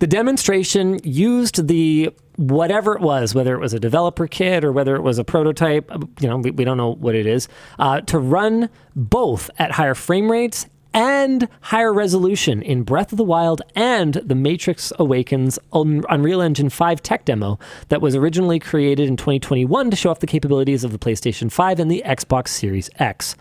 The demonstration used the whatever it was, whether it was a developer kit or whether it was a prototype, we don't know what it is, to run both at higher frame rates and higher resolution in Breath of the Wild and the Matrix Awakens Unreal Engine 5 tech demo that was originally created in 2021 to show off the capabilities of the PlayStation 5 and the Xbox Series X.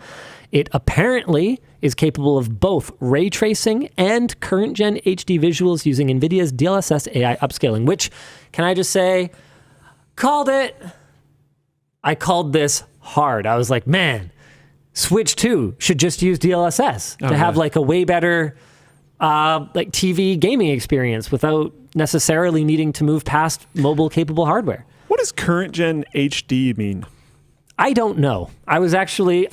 It apparently is capable of both ray tracing and current-gen HD visuals using NVIDIA's DLSS AI upscaling, which, can I just say, called it. I called this hard. I was like, man, Switch 2 should just use DLSS to have like a way better like TV gaming experience without necessarily needing to move past mobile capable hardware. What does current gen HD mean? I don't know. I was going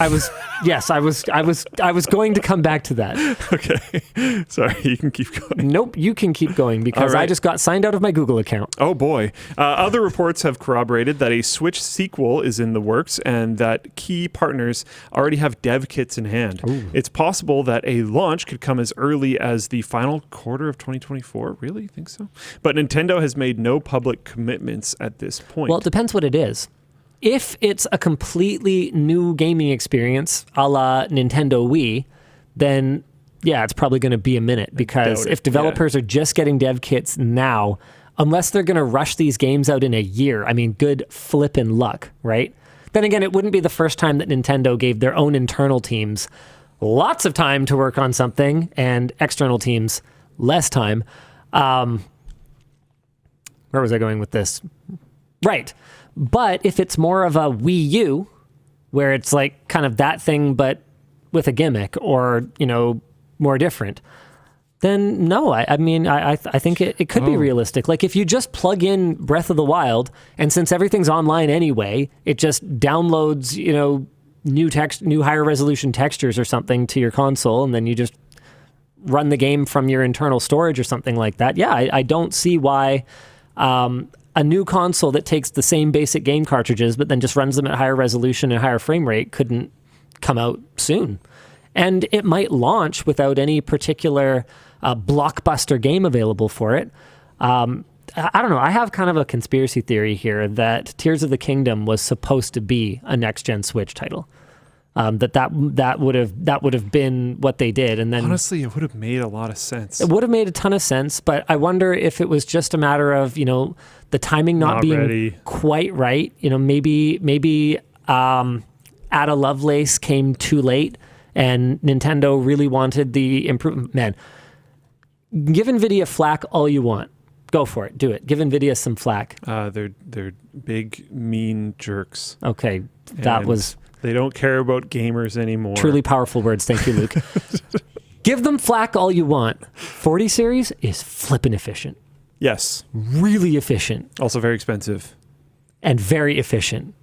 to come back to that. Okay. Sorry, you can keep going. Nope, you can keep going because I just got signed out of my Google account. Oh boy. Other reports have corroborated that a Switch sequel is in the works and that key partners already have dev kits in hand. Ooh. It's possible that a launch could come as early as the final quarter of 2024. Really? You think so? But Nintendo has made no public commitments at this point. Well, it depends what it is. If it's a completely new gaming experience a la Nintendo Wii, then yeah, it's probably going to be a minute, because if developers are just getting dev kits now, unless they're going to rush these games out in a year, I mean, good flippin' luck, right? Then again, it wouldn't be the first time that Nintendo gave their own internal teams lots of time to work on something and external teams less time. Where was I going with this? Right. But if it's more of a Wii U, where it's like kind of that thing, but with a gimmick or, more different, then no, I think it could be realistic. Like if you just plug in Breath of the Wild, and since everything's online anyway, it just downloads, new higher resolution textures or something to your console, and then you just run the game from your internal storage or something like that. Yeah, I don't see why a new console that takes the same basic game cartridges but then just runs them at higher resolution and higher frame rate couldn't come out soon. And it might launch without any particular blockbuster game available for it. I don't know. I have kind of a conspiracy theory here that Tears of the Kingdom was supposed to be a next-gen Switch title. That would have been what they did, and then honestly, it would have made a lot of sense. It would have made a ton of sense, but I wonder if it was just a matter of the timing not being ready. Quite right. Maybe Ada Lovelace came too late, and Nintendo really wanted the improvement. Man, give NVIDIA flack all you want. Go for it. Do it. Give NVIDIA some flack. They're big, mean jerks. Okay, that was. They don't care about gamers anymore. Truly powerful words. Thank you, Luke. Give them flack all you want. 40 series is flippin' efficient. Yes. Really efficient. Also very expensive. And very efficient.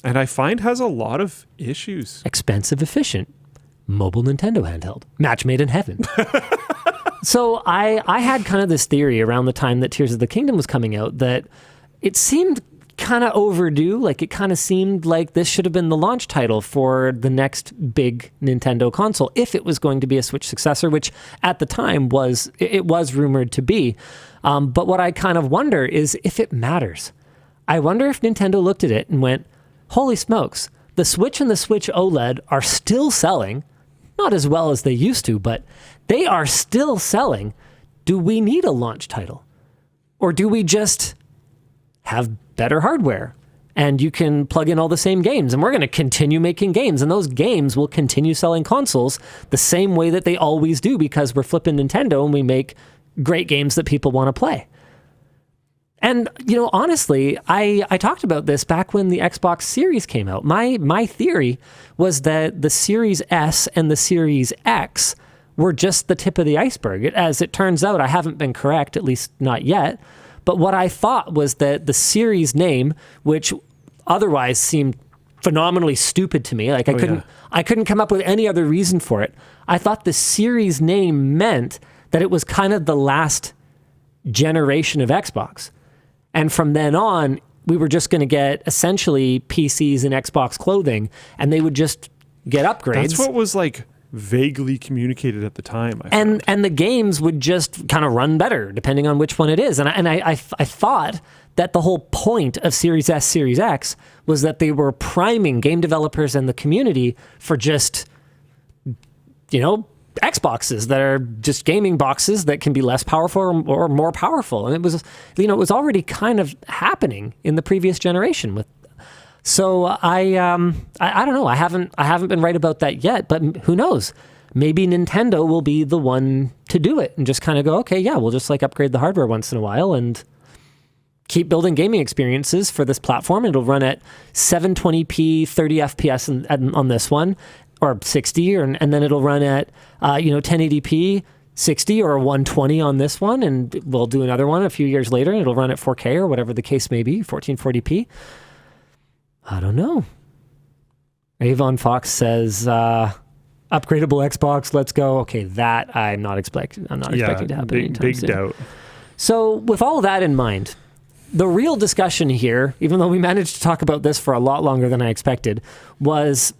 And I find has a lot of issues. Expensive, efficient. Mobile Nintendo handheld. Match made in heaven. So I had kind of this theory around the time that Tears of the Kingdom was coming out that it seemed kind of overdue. Like it kind of seemed like this should have been the launch title for the next big Nintendo console if it was going to be a Switch successor, which at the time was rumored to be. But what I kind of wonder is if it matters. I wonder if Nintendo looked at it and went, holy smokes, the Switch and the Switch OLED are still selling, not as well as they used to, but they are still selling. Do we need a launch title? Or do we just have better hardware and you can plug in all the same games, and we're going to continue making games, and those games will continue selling consoles the same way that they always do, because we're flipping Nintendo and we make great games that people want to play. And, honestly, I talked about this back when the Xbox Series came out. My theory was that the Series S and the Series X were just the tip of the iceberg. As it turns out, I haven't been correct, at least not yet. But what I thought was that the series name, which otherwise seemed phenomenally stupid to me, like I couldn't come up with any other reason for it. I thought the series name meant that it was kind of the last generation of Xbox. And from then on, we were just going to get essentially PCs and Xbox clothing, and they would just get upgrades. That's what was like vaguely communicated at the time. And the games would just kind of run better depending on which one it is. And I thought that the whole point of Series S, Series X was that they were priming game developers and the community for just, Xboxes that are just gaming boxes that can be less powerful or more powerful. And it was, it was already kind of happening in the previous generation. So I don't know. I haven't been right about that yet, but who knows? Maybe Nintendo will be the one to do it and just kind of go, okay, yeah, we'll just upgrade the hardware once in a while and keep building gaming experiences for this platform. It'll run at 720p, 30 FPS on this one, or 60, and then it'll run at 1080p, 60 or 120 on this one, and we'll do another one a few years later, and it'll run at 4K or whatever the case may be, 1440p. I don't know. Avon Fox says, upgradable Xbox, let's go. Okay, that I'm not expecting to happen anytime soon. Big doubt. So with all of that in mind, the real discussion here, even though we managed to talk about this for a lot longer than I expected, was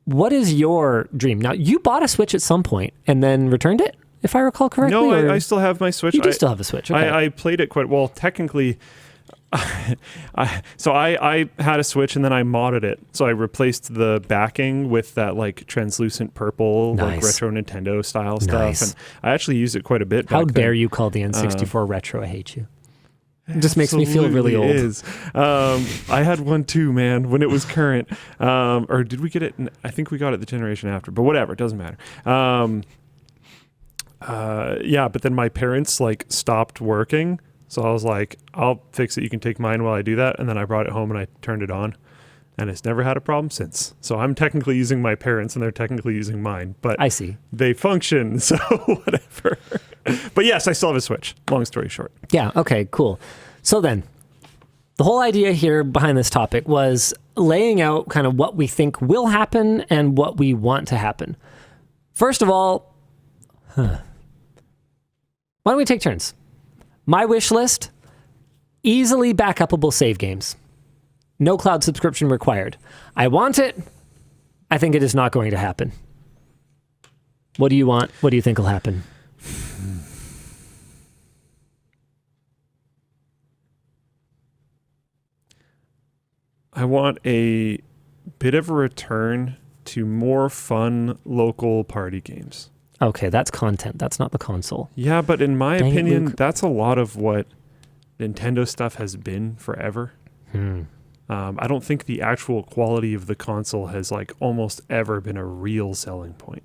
what is your dream? Now, you bought a Switch at some point and then returned it, if I recall correctly? No, I still have my Switch. You do still have a Switch, okay. I played it quite well. Technically, I had a Switch and then I modded it. So I replaced the backing with that translucent purple, retro Nintendo style stuff. And I actually used it quite a bit. How dare you call the N64 retro? I hate you. It just makes me feel really old. Is. I had one too, man, when it was current. Or did we get it? I think we got it the generation after, but whatever, it doesn't matter. But then my parents stopped working. So I was like, I'll fix it. You can take mine while I do that. And then I brought it home and I turned it on. And it's never had a problem since. So I'm technically using my parents and they're technically using mine. But I see. They function, so whatever. But yes, I still have a Switch. Long story short. Yeah, okay, cool. So then, the whole idea here behind this topic was laying out kind of what we think will happen and what we want to happen. First of all, why don't we take turns? My wish list, easily backupable save games. No cloud subscription required. I want it. I think it is not going to happen. What do you want? What do you think will happen? I want a bit of a return to more fun local party games. Okay, that's content. That's not the console. Yeah, but in my opinion, that's a lot of what Nintendo stuff has been forever. I don't think the actual quality of the console has almost ever been a real selling point.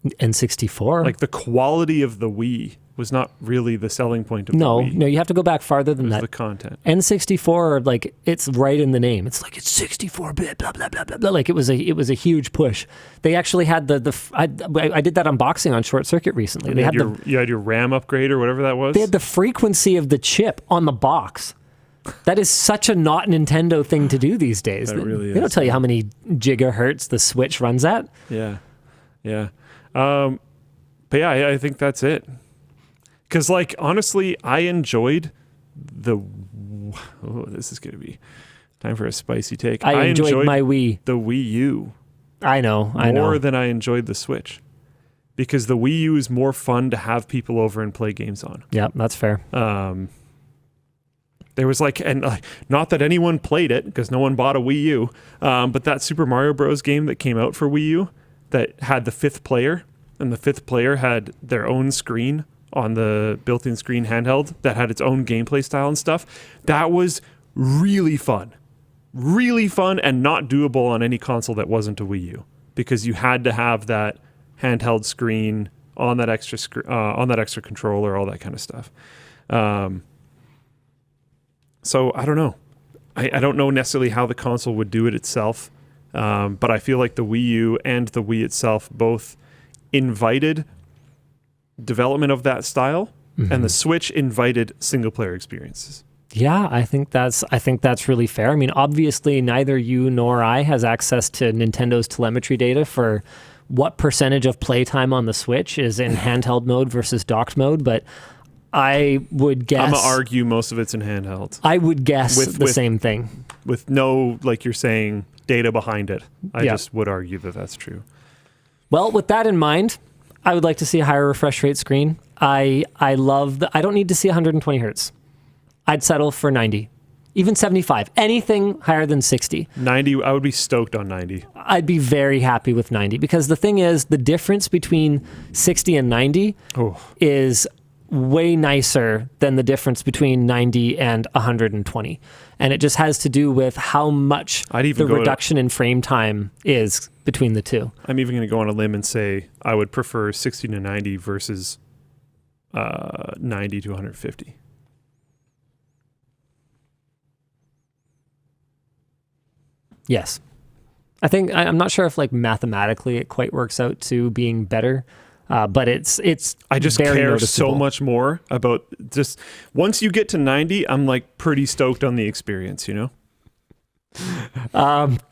N64? The quality of the Wii was not really the selling point of the Wii. No, you have to go back farther than that. The content. N64, it's right in the name. It's it's 64-bit, blah, blah, blah, blah, blah. It was a huge push. They actually had I did that unboxing on Short Circuit recently. You had your RAM upgrade or whatever that was? They had the frequency of the chip on the box. That is such a not Nintendo thing to do these days. That really is. They don't tell you how many gigahertz the Switch runs at. Yeah. But yeah, I think that's it. Because, honestly, I enjoyed this is going to be time for a spicy take. I enjoyed my Wii. The Wii U. I know. More than I enjoyed the Switch. Because the Wii U is more fun to have people over and play games on. Yeah, that's fair. There was not that anyone played it, because no one bought a Wii U, but that Super Mario Bros. Game that came out for Wii U that had the fifth player, and the fifth player had their own screen on the built-in screen handheld that had its own gameplay style and stuff. That was really fun and not doable on any console that wasn't a Wii U, because you had to have that handheld screen on that extra controller, all that kind of stuff. So I don't know. I don't know necessarily how the console would do it itself, but I feel like the Wii U and the Wii itself both invited development of that style, and the Switch invited single-player experiences. Yeah, I think that's really fair. I mean, obviously, neither you nor I has access to Nintendo's telemetry data for what percentage of playtime on the Switch is in handheld mode versus docked mode, but I would guess... I'm going to argue most of it's in handheld. I would guess the same thing. With no, you're saying, data behind it. I just would argue that that's true. Well, with that in mind, I would like to see a higher refresh rate screen. I don't need to see 120 hertz. I'd settle for 90, even 75. Anything higher than 60. 90, I would be stoked on 90. I'd be very happy with 90 because the thing is, the difference between 60 and 90 is way nicer than the difference between 90 and 120. And it just has to do with how much the reduction in frame time is between the two. I'm even going to go on a limb and say I would prefer 60 to 90 versus 90 to 150. Yes. I think, I'm not sure if like mathematically it quite works out to being better, but it's I just very care noticeable. so much more about just, once you get to 90, I'm like pretty stoked on the experience, you know?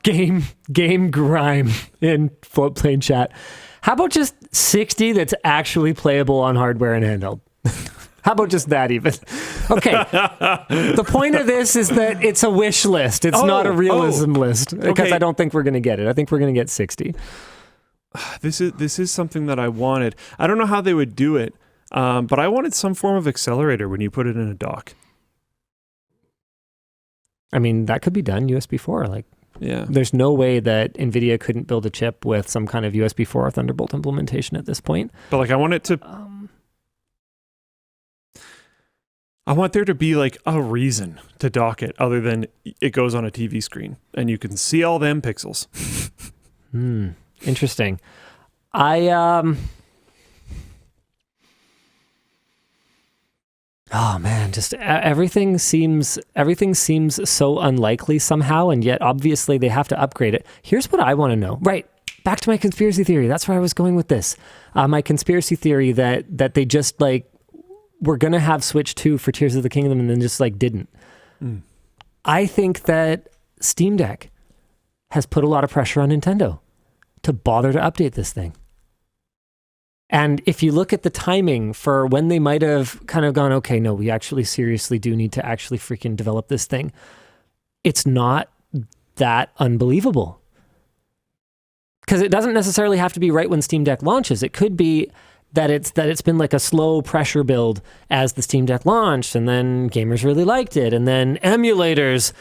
Game grime in floatplane chat. How about just 60 that's actually playable on hardware and handheld? How about just that even? Okay. The point of this is that it's a wish list. It's not a realism list because I don't think we're going to get it. I think we're going to get 60. This is something that I wanted. I don't know how they would do it, but I wanted some form of accelerator when you put it in a dock. I mean, that could be done USB 4. Like, yeah. There's no way that NVIDIA couldn't build a chip with some kind of USB 4 or Thunderbolt implementation at this point. But like, I want it to... I want there to be like a reason to dock it other than it goes on a TV screen and you can see all them pixels. Interesting. Oh man, just everything seems so unlikely somehow, and yet obviously they have to upgrade it. Here's what I want to know. Right, back to my conspiracy theory. That's where I was going with this. My conspiracy theory that they just like were gonna have Switch 2 for Tears of the Kingdom and then just like didn't. I think that Steam Deck has put a lot of pressure on Nintendo to bother to update this thing. And if you look at the timing for when they might have kind of gone, okay, no, we actually seriously do need to actually freaking develop this thing, it's not that unbelievable. Because it doesn't necessarily have to be right when Steam Deck launches. It could be that it's been like a slow pressure build as the Steam Deck launched, and then gamers really liked it, and then emulators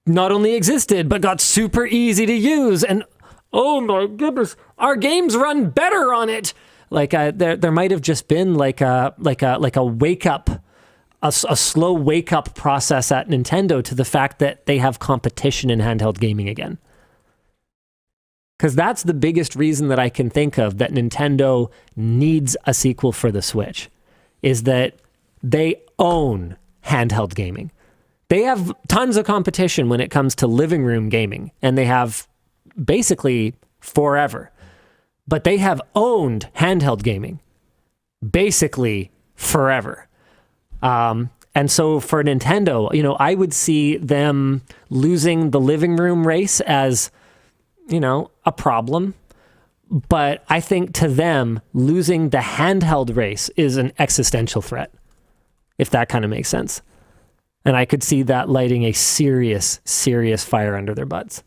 not only existed, but got super easy to use, and oh my goodness, our games run better on it. Like there might have just been like a wake up, a slow wake up process at Nintendo to the fact that they have competition in handheld gaming again. Because that's the biggest reason that I can think of that Nintendo needs a sequel for the Switch, is that they own handheld gaming. They have tons of competition when it comes to living room gaming, and they have basically forever. But they have owned handheld gaming basically forever. And so for Nintendo, I would see them losing the living room race as, a problem. But I think to them, losing the handheld race is an existential threat, if that kind of makes sense. And I could see that lighting a serious, serious fire under their butts.